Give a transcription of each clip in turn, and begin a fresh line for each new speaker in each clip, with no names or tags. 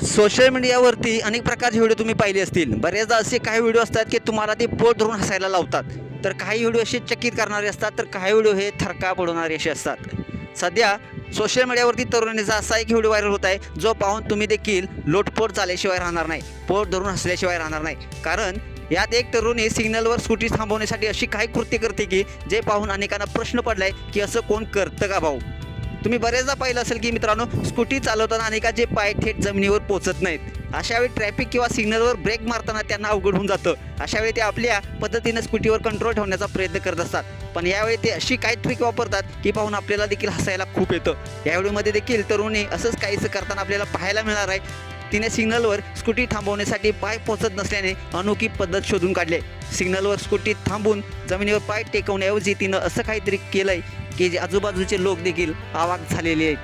Social मीडियावरती अनेक प्रकारचे व्हिडिओ तुम्ही पाहिले असतील. बरेचदा असे काही व्हिडिओ असतात की तुम्हाला ते पोट धरून हसायला लावतात. तर काही व्हिडिओ असे चकित करणारे असतात, तर काही व्हिडिओ हे थरकाप उडवणारे असे असतात. सध्या सोशल मीडियावरती तरुणीचा असा एक व्हिडिओ व्हायरल होत आहे, जो पाहून तुम्ही देखील लोटपोट झाल्याशिवाय राहणार नाही, पोट धरून हसल्याशिवाय राहणार नाही. कारण यात एक तरुणी सिग्नलवर स्कूटी थांबवण्यासाठी अशी काही कृत्य करते की जे पाहून अनेकांना प्रश्न पडलाय की असं कोण करतं का भाऊ. तुम्ही बरेचदा पाहिलं असेल की मित्रांनो, स्कूटी चालवताना अनेकाचे पाय थेट जमिनीवर पोचत नाहीत. अशावेळी ट्रॅफिक किंवा सिग्नलवर ब्रेक मारताना त्यांना अवघड होऊन जातं. अशावेळी ते आपल्या पद्धतीने स्कूटीवर कंट्रोल ठेवण्याचा प्रयत्न करत असतात. पण यावेळी ते अशी काही ट्रिक वापरतात की पाहून आपल्याला देखील हसायला खूप येतं. या व्हिडिओमध्ये देखील तरुणी असंच काहीसं करताना आपल्याला पाहायला मिळणार आहे. तिने सिग्नलवर स्कूटी थांबवण्यासाठी पाय पोचत नसल्याने अनोखी पद्धत शोधून काढली. सिग्नलवर स्कूटी थांबून जमिनीवर पाय टेकवण्याऐवजी तिनं असं काहीतरी केलंय की जे आजूबाजूचे लोक देखील अवाक झालेले आहेत.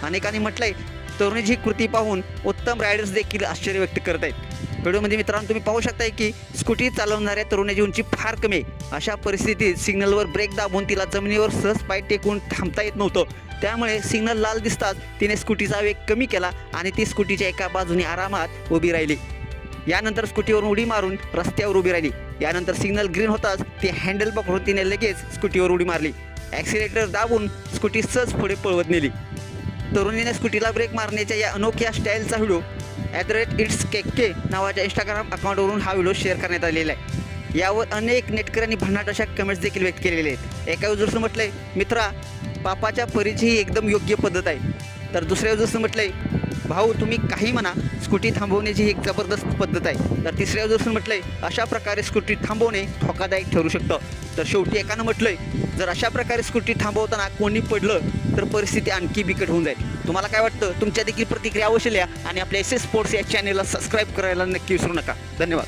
अनेकांनी म्हटलंय, तरुणीची ही कृती पाहून उत्तम रायडर्स देखील आश्चर्य व्यक्त करत आहेत. व्हिडिओमध्ये मित्रांनो तुम्ही पाहू शकताय की स्कूटी चालवणाऱ्या तरुणाची उंची फार कमी आहे. अशा परिस्थितीत सिग्नलवर ब्रेक दाबून तिला जमिनीवर सहज पाय टेकून थांबता येत नव्हतं. त्यामुळे सिग्नल लाल दिसताच तिने स्कूटीचा वेग कमी केला आणि ती स्कूटीच्या एका बाजूने आरामात उभी राहिली. यानंतर स्कूटीवरून उडी मारून रस्त्यावर उभी राहिली. यानंतर सिग्नल ग्रीन होताच ती हँडल पकडून तिने लगेच स्कूटीवर उडी मारली. ॲक्सिलेटर दाबून स्कूटी सहज पुढे पळवत नेली. तरुणीने स्कूटीला ब्रेक मारण्याच्या या अनोख्या स्टाईलचा व्हिडिओ @itsKK नावाच्या इंस्टाग्राम अकाउंटवरून हा व्हिडिओ शेअर करण्यात आलेला आहे. यावर अनेक नेटकऱ्यांनी भन्नाट अशा कमेंट्स देखील व्यक्त केलेले आहेत. एका युजर्सनं म्हटलंय, मित्रा पापाच्या परीची ही एकदम योग्य पद्धत आहे. तर दुसऱ्या युजर्सनं म्हटलंय, भाऊ तुम्ही काही म्हणा, स्कूटी थांबवण्याची ही एक जबरदस्त पद्धत आहे. तर तिसऱ्या युजर्सनं म्हटलंय, अशा प्रकारे स्कूटी थांबवणे धोकादायक ठरू शकतं. तर शेवटी एकानं म्हटलंय, जर अशा प्रकारे स्कूटी थांबवताना कोणी पडलं तर परिस्थिती आणखी बिकट होऊन जाईल. तुम्हाला काय वाटतं? तुमच्या देखील प्रतिक्रिया अवश्य लिहा आणि आपल्या SS स्पोर्ट्स या चॅनेलला सबस्क्राईब करायला नक्की विसरू नका. धन्यवाद.